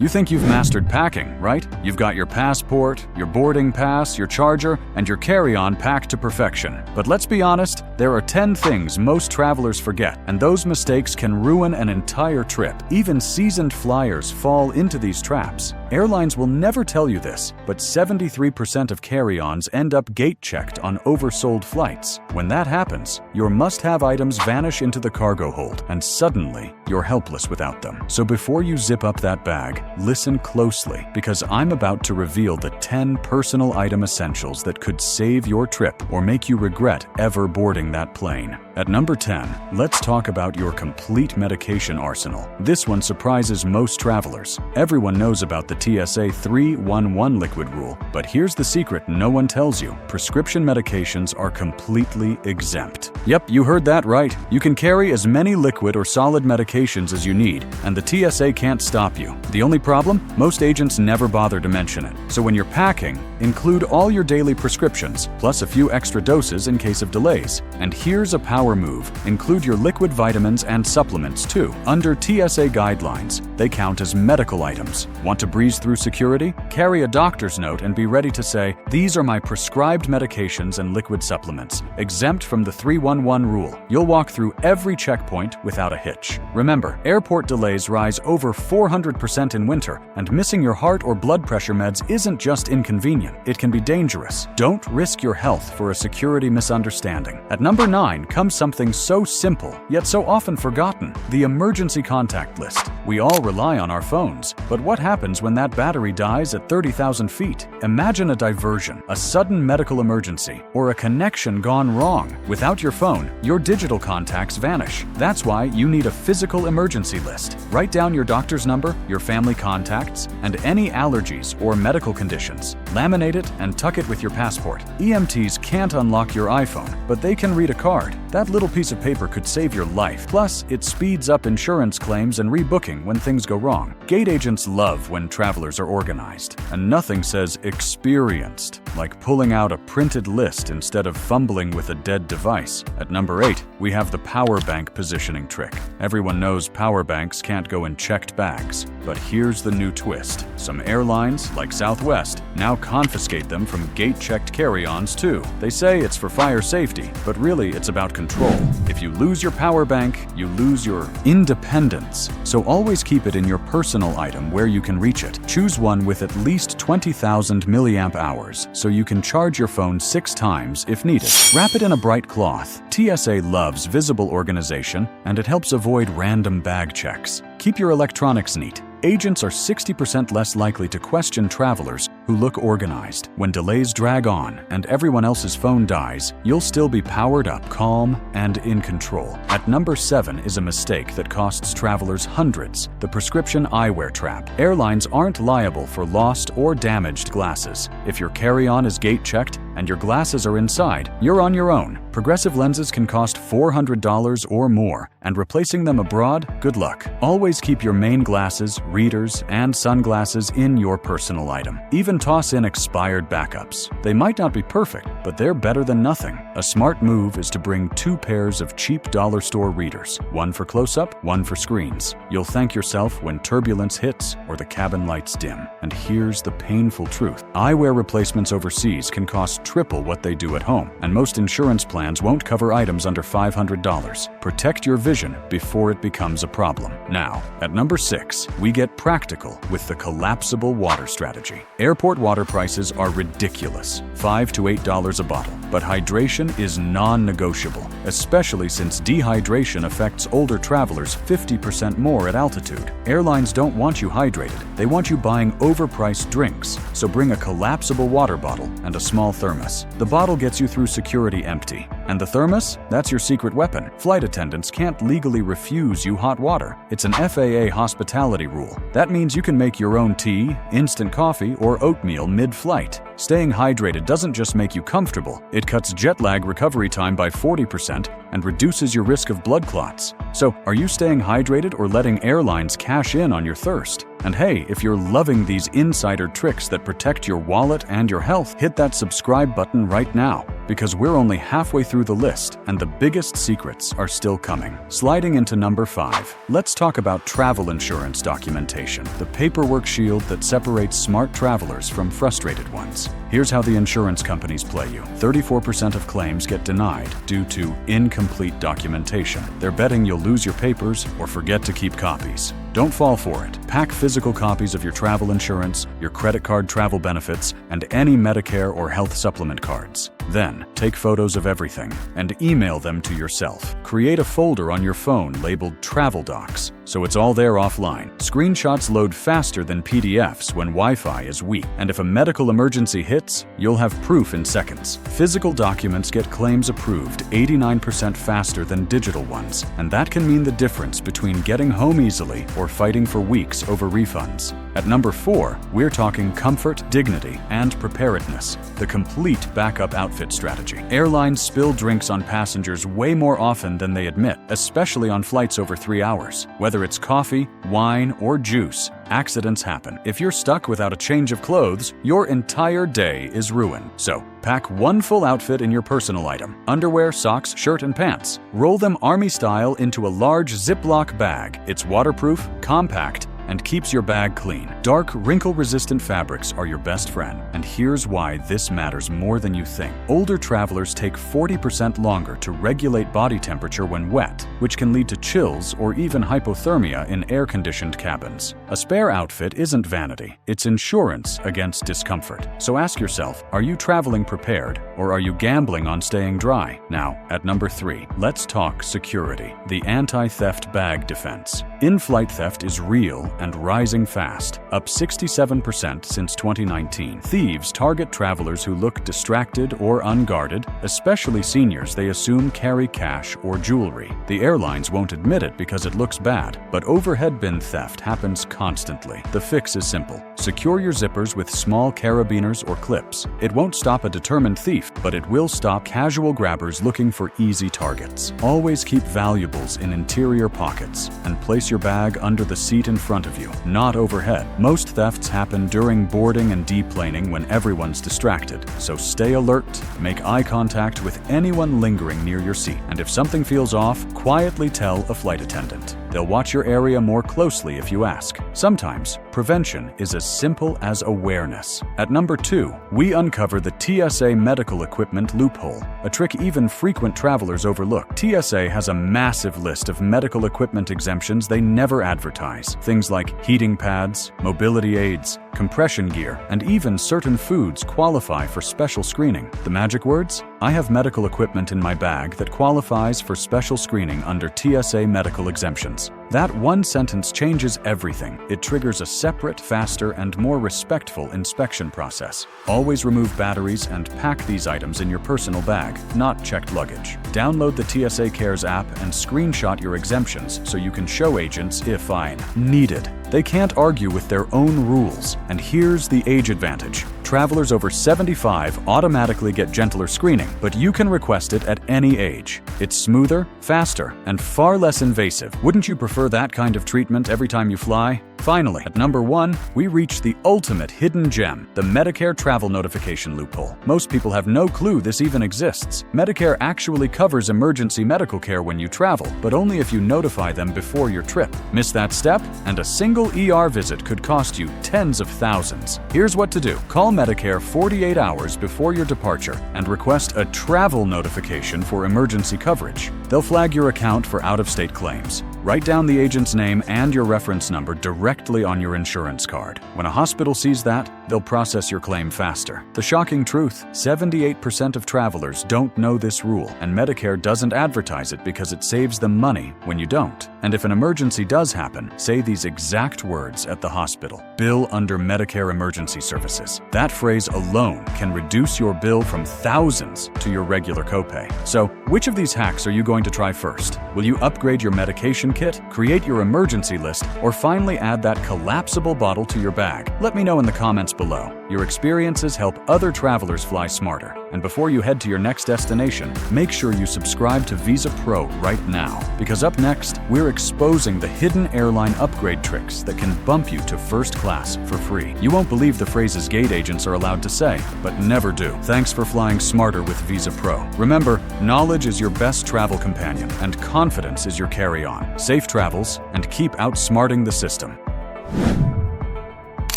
You think you've mastered packing, right? You've got your passport, your boarding pass, your charger, and your carry-on packed to perfection. But let's be honest, there are 10 things most travelers forget, and those mistakes can ruin an entire trip. Even seasoned flyers fall into these traps. Airlines will never tell you this, but 73% of carry-ons end up gate-checked on oversold flights. When that happens, your must-have items vanish into the cargo hold, and suddenly, you're helpless without them. So before you zip up that bag, listen closely, because I'm about to reveal the 10 personal item essentials that could save your trip or make you regret ever boarding that plane. At number 10, let's talk about your complete medication arsenal. This one surprises most travelers. Everyone knows about the TSA 311 liquid rule, but here's the secret no one tells you. Prescription medications are completely exempt. Yep, you heard that right. You can carry as many liquid or solid medications as you need, and the TSA can't stop you. The only problem? Most agents never bother to mention it. So when you're packing, include all your daily prescriptions, plus a few extra doses in case of delays. And here's a power move. Include your liquid vitamins and supplements too. Under TSA guidelines, they count as medical items. Want to breeze through security? Carry a doctor's note and be ready to say, "These are my prescribed medications and liquid supplements, exempt from the 311 rule." You'll walk through every checkpoint without a hitch. Remember, airport delays rise over 400% in winter, and missing your heart or blood pressure meds isn't just inconvenient, it can be dangerous. Don't risk your health for a security misunderstanding. At number 9 comes something so simple, yet so often forgotten: the emergency contact list. We all rely on our phones, but what happens when that battery dies at 30,000 feet? Imagine a diversion, a sudden medical emergency, or a connection gone wrong. Without your phone, your digital contacts vanish. That's why you need a physical emergency list. Write down your doctor's number, your family contacts, and any allergies or medical conditions. Laminate it and tuck it with your passport. EMTs can't unlock your iPhone, but they can read a card. That little piece of paper could save your life. Plus, it speeds up insurance claims and rebooking when things go wrong. Gate agents love when travelers are organized, and nothing says experienced like pulling out a printed list instead of fumbling with a dead device. At number 8, we have the power bank positioning trick. Everyone knows power banks can't go in checked bags, but here's the new twist. Some airlines, like Southwest, now confiscate them from gate-checked carry-ons too. They say it's for fire safety, but really it's about control. If you lose your power bank, you lose your independence. So always keep it in your personal item where you can reach it. Choose one with at least 20,000 milliamp hours so you can charge your phone 6 times if needed. Wrap it in a bright cloth. TSA loves visible organization, and it helps avoid random bag checks. Keep your electronics neat. Agents are 60% less likely to question travelers who look organized. When delays drag on and everyone else's phone dies, you'll still be powered up, calm, and in control. At number 7 is a mistake that costs travelers hundreds: the prescription eyewear trap. Airlines aren't liable for lost or damaged glasses. If your carry-on is gate-checked and your glasses are inside, you're on your own. Progressive lenses can cost $400 or more, and replacing them abroad, good luck. Always keep your main glasses, readers, and sunglasses in your personal item. Even toss in expired backups. They might not be perfect, but they're better than nothing. A smart move is to bring 2 pairs of cheap dollar store readers, one for close-up, one for screens. You'll thank yourself when turbulence hits or the cabin lights dim. And here's the painful truth: eyewear replacements overseas can cost triple what they do at home, and most insurance plans won't cover items under $500. Protect your vision before it becomes a problem. Now, at number 6, we get practical with the collapsible water strategy. Airport water prices are ridiculous, $5 to $8 a bottle, but hydration is non-negotiable, especially since dehydration affects older travelers 50% more at altitude. Airlines don't want you hydrated, they want you buying overpriced drinks, so bring a collapsible water bottle and a small thermos. The bottle gets you through security empty, and the thermos? That's your secret weapon. Flight attendants can't legally refuse you hot water. It's an FAA hospitality rule. That means you can make your own tea, instant coffee, or oatmeal mid-flight. Staying hydrated doesn't just make you comfortable, it cuts jet lag recovery time by 40% and reduces your risk of blood clots. So, are you staying hydrated or letting airlines cash in on your thirst? And hey, if you're loving these insider tricks that protect your wallet and your health, hit that subscribe button right now, because we're only halfway through the list and the biggest secrets are still coming. Sliding into number 5, let's talk about travel insurance documentation, the paperwork shield that separates smart travelers from frustrated ones. Here's how the insurance companies play you. 34% of claims get denied due to incomplete documentation. They're betting you'll lose your papers or forget to keep copies. Don't fall for it. Pack physical copies of your travel insurance, your credit card travel benefits, and any Medicare or health supplement cards. Then, take photos of everything and email them to yourself. Create a folder on your phone labeled Travel Docs, so it's all there offline. Screenshots load faster than PDFs when Wi-Fi is weak, and if a medical emergency hits, you'll have proof in seconds. Physical documents get claims approved 89% faster than digital ones, and that can mean the difference between getting home easily or fighting for weeks over refunds. At number 4, we're talking comfort, dignity, and preparedness, the complete backup outfit strategy. Airlines spill drinks on passengers way more often than they admit, especially on flights over 3 hours. Whether it's coffee, wine, or juice, accidents happen. If you're stuck without a change of clothes, your entire day is ruined. So, pack one full outfit in your personal item: underwear, socks, shirt, and pants. Roll them army style into a large Ziploc bag. It's waterproof, compact, and keeps your bag clean. Dark, wrinkle-resistant fabrics are your best friend, and here's why this matters more than you think. Older travelers take 40% longer to regulate body temperature when wet, which can lead to chills or even hypothermia in air-conditioned cabins. A spare outfit isn't vanity, it's insurance against discomfort. So ask yourself, are you traveling prepared, or are you gambling on staying dry? Now, at number 3, let's talk security, the anti-theft bag defense. In-flight theft is real and rising fast, up 67% since 2019. Thieves target travelers who look distracted or unguarded, especially seniors they assume carry cash or jewelry. The airlines won't admit it because it looks bad, but overhead bin theft happens constantly. The fix is simple. Secure your zippers with small carabiners or clips. It won't stop a determined thief, but it will stop casual grabbers looking for easy targets. Always keep valuables in interior pockets and place your bag under the seat in front of you, not overhead. Most thefts happen during boarding and deplaning when everyone's distracted, so stay alert, make eye contact with anyone lingering near your seat, and if something feels off, quietly tell a flight attendant. They'll watch your area more closely if you ask. Sometimes, prevention is as simple as awareness. At number 2, we uncover the TSA medical equipment loophole, a trick even frequent travelers overlook. TSA has a massive list of medical equipment exemptions they never advertise. Things like heating pads, mobility aids, compression gear, and even certain foods qualify for special screening. The magic words? I have medical equipment in my bag that qualifies for special screening under TSA medical exemptions. That one sentence changes everything. It triggers a separate, faster, and more respectful inspection process. Always remove batteries and pack these items in your personal bag, not checked luggage. Download the TSA Cares app and screenshot your exemptions so you can show agents if needed. They can't argue with their own rules. And here's the age advantage. Travelers over 75 automatically get gentler screening, but you can request it at any age. It's smoother, faster, and far less invasive. Wouldn't you prefer that kind of treatment every time you fly? Finally, at number 1, we reach the ultimate hidden gem, the Medicare travel notification loophole. Most people have no clue this even exists. Medicare actually covers emergency medical care when you travel, but only if you notify them before your trip. Miss that step, and a single ER visit could cost you tens of thousands. Here's what to do. Call Medicare 48 hours before your departure and request a travel notification for emergency coverage. They'll flag your account for out-of-state claims. Write down the agent's name and your reference number directly on your insurance card. When a hospital sees that, they'll process your claim faster. The shocking truth, 78% of travelers don't know this rule, and Medicare doesn't advertise it because it saves them money when you don't. And if an emergency does happen, say these exact words at the hospital: bill under Medicare Emergency Services. That phrase alone can reduce your bill from thousands to your regular copay. So, which of these hacks are you going to try first? Will you upgrade your medication kit, create your emergency list, or finally add that collapsible bottle to your bag? Let me know in the comments below. Your experiences help other travelers fly smarter. And before you head to your next destination, make sure you subscribe to Visa Pro right now. Because up next, we're exposing the hidden airline upgrade tricks that can bump you to first class for free. You won't believe the phrases gate agents are allowed to say, but never do. Thanks for flying smarter with Visa Pro. Remember, knowledge is your best travel companion, and confidence is your carry-on. Safe travels, and keep outsmarting the system.